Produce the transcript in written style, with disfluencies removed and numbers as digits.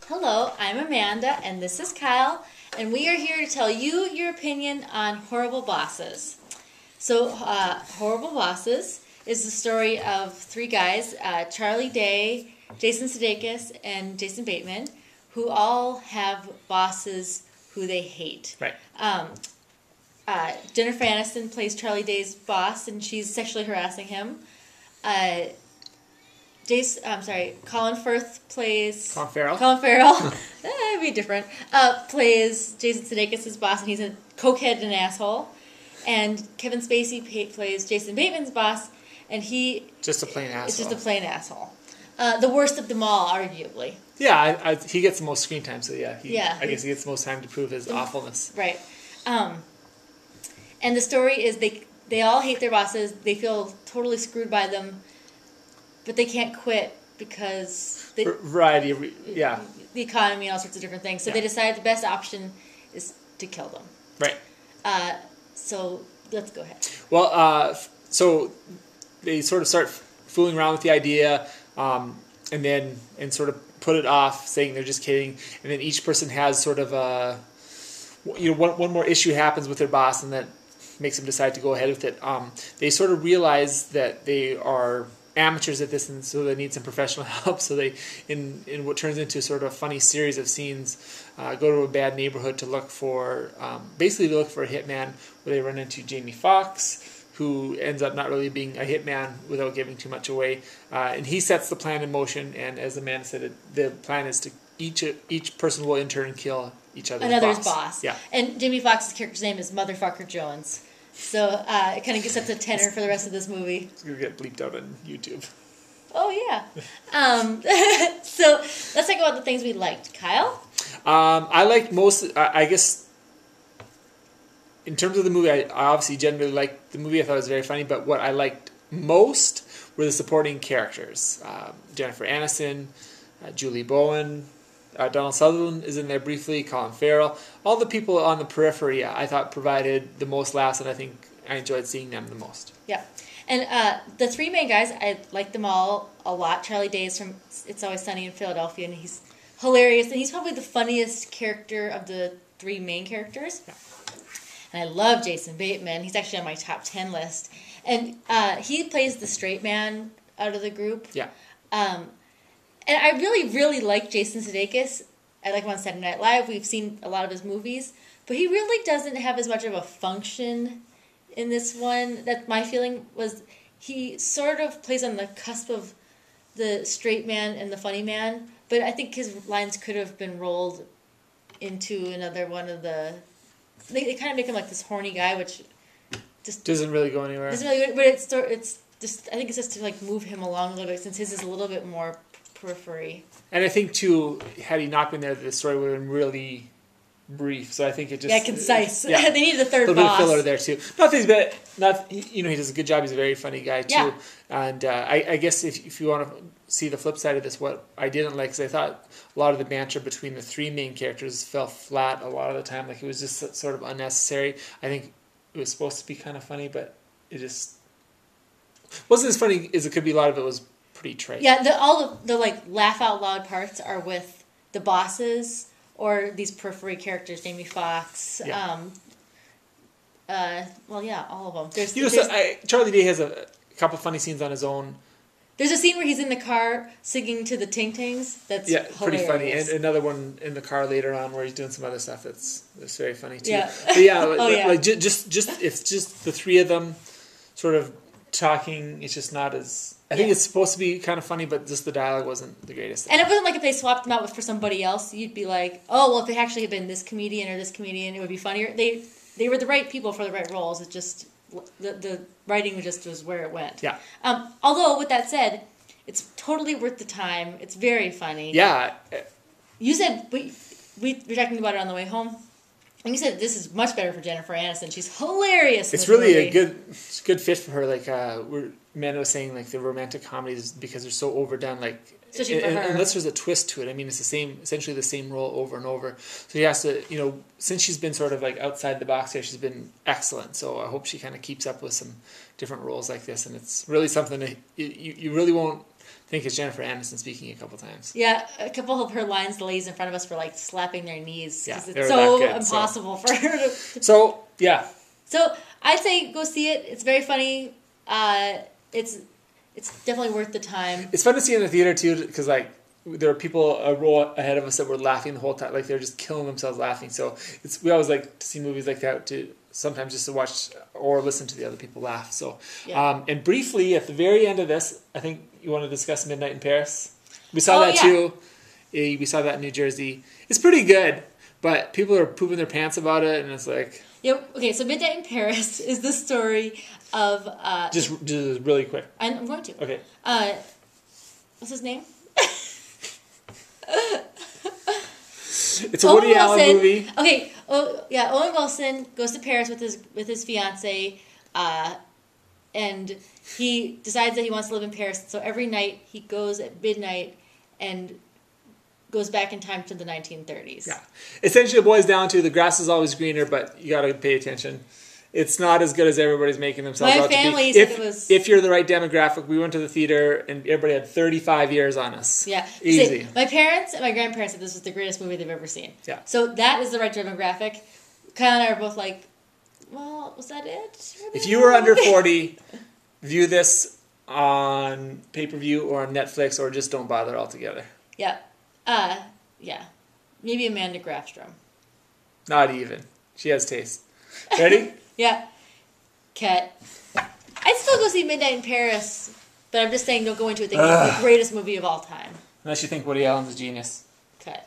Hello, I'm Amanda, and this is Kyle, and we are here to tell you your opinion on Horrible Bosses. So, Horrible Bosses is the story of three guys, Charlie Day, Jason Sudeikis, and Jason Bateman, who all have bosses who they hate. Right. Jennifer Aniston plays Charlie Day's boss, and she's sexually harassing him. Colin Firth plays... Colin Farrell. Colin Farrell. That'd be different. Plays Jason Sudeikis' boss, and he's a cokehead and an asshole. And Kevin Spacey plays Jason Bateman's boss, and he... Just a plain asshole. It's just a plain asshole. The worst of them all, arguably. Yeah, he gets the most screen time, so I guess he gets the most time to prove his awfulness. Right. And the story is they all hate their bosses. They feel totally screwed by them, but they can't quit because the economy and all sorts of different things. So they decide the best option is to kill them. Right. So let's go ahead. Well, so they sort of start fooling around with the idea, and sort of put it off, saying they're just kidding. And then each person has sort of one more issue happens with their boss, and that makes them decide to go ahead with it. They sort of realize that they are amateurs at this, and so they need some professional help. So they, in what turns into sort of a funny series of scenes, go to a bad neighborhood to look for, basically to look for a hitman, where they run into Jamie Foxx, who ends up not really being a hitman without giving too much away. And he sets the plan in motion, and as Amanda said, the plan is to each person will in turn kill each other's boss. Yeah. And Jamie Foxx's character's name is Motherfucker Jones. So it kind of sets a tenor for the rest of this movie. It's going to get bleeped out on YouTube. Oh, yeah. So let's talk about the things we liked. Kyle? I liked most, I guess, in terms of the movie, I obviously generally liked the movie. I thought it was very funny, but what I liked most were the supporting characters. Jennifer Aniston, Julie Bowen, Donald Sutherland is in there briefly, Colin Farrell. All the people on the periphery, I thought, provided the most laughs, and I think I enjoyed seeing them the most. Yeah. And the three main guys, I like them all a lot. Charlie Day is from It's Always Sunny in Philadelphia, and he's hilarious, and he's probably the funniest character of the three main characters. Yeah. And I love Jason Bateman. He's actually on my top 10 list. And he plays the straight man out of the group. Yeah. And I really, really like Jason Sudeikis. I like him on Saturday Night Live. We've seen a lot of his movies. But he really doesn't have as much of a function in this one. That my feeling was he sort of plays on the cusp of the straight man and the funny man. But I think his lines could have been rolled into another one of the... They kind of make him like this horny guy, which just... Doesn't really go anywhere. Doesn't really... But it's just... I think it's just to like move him along a little bit, since his is a little bit more... periphery. And I think too, had he not been there, the story would have been really brief. So I think it just concise. They needed a third boss. A little bit of filler there too. He does a good job. He's a very funny guy too. Yeah. And I guess if you want to see the flip side of this, what I didn't like is I thought a lot of the banter between the three main characters fell flat a lot of the time. Like it was just sort of unnecessary. I think it was supposed to be kind of funny, but it just wasn't as funny as it could be. A lot of it was pretty trite. Yeah, all the like laugh out loud parts are with the bosses or these periphery characters, Jamie Foxx. Yeah. All of them. Charlie Day has a couple funny scenes on his own. There's a scene where he's in the car singing to the Ting Tings. That's pretty hilarious. funny. And another one in the car later on where he's doing some other stuff that's very funny too. Yeah. But yeah, Oh, just it's just the three of them sort of talking. It's just not as... I think it's supposed to be kind of funny, but just the dialogue wasn't the greatest. And it wasn't like if they swapped them out for somebody else, you'd be like, oh, well, if they actually had been this comedian or this comedian, it would be funnier. They were the right people for the right roles. It just... The writing was where it went. Yeah. Although, with that said, it's totally worth the time. It's very funny. Yeah. You said... We were talking about it on the way home. And you said this is much better for Jennifer Aniston. She's hilarious in It's this really movie. a good fit for her. Like, Amanda was saying, like, the romantic comedies, because they're so overdone, like... Especially for her. Unless there's a twist to it. I mean, it's essentially the same role over and over. So she has to, since she's been sort of like outside the box here, she's been excellent. So I hope she kind of keeps up with some different roles like this. And it's really something that you really won't think it's Jennifer Aniston speaking a couple times. Yeah, a couple of her lines, the ladies in front of us were like slapping their knees Yeah, because they it's were so that good, impossible for her to. So, yeah. So I'd say go see it. It's very funny. It's definitely worth the time. It's fun to see in the theater, too, because, like, there are people a row ahead of us that were laughing the whole time. Like, they're just killing themselves laughing. So we always like to see movies like that, to sometimes just to watch or listen to the other people laugh. So, Yeah. and briefly, at the very end of this, I think you want to discuss Midnight in Paris. We saw Oh, that, yeah. too. We saw that in New Jersey. It's pretty good, but people are pooping their pants about it, and it's like... Yeah. Okay. So Midnight in Paris is the story of. Just really quick. I'm going to. Okay. What's his name? It's a Woody Allen movie. Okay. Oh yeah. Owen Wilson goes to Paris with his fiance, and he decides that he wants to live in Paris. So every night he goes at midnight and goes back in time to the 1930s. Yeah. Essentially, it boils down to the grass is always greener, but you got to pay attention. It's not as good as everybody's making themselves My out to be. family said it was- If you're the right demographic, we went to the theater and everybody had 35 years on us. Yeah. Easy. See, my parents and my grandparents said this was the greatest movie they've ever seen. Yeah. So that is the right demographic. Kyle and I are both like, well, was that it? If you were under 40, view this on pay-per-view or on Netflix, or just don't bother altogether. Yeah. Yeah. Maybe Amanda Grafstrom. Not even. She has taste. Ready? Yeah. Cat. I'd still go see Midnight in Paris, but I'm just saying don't go into it thinking it's the greatest movie of all time. Unless you think Woody Allen's a genius. Cut.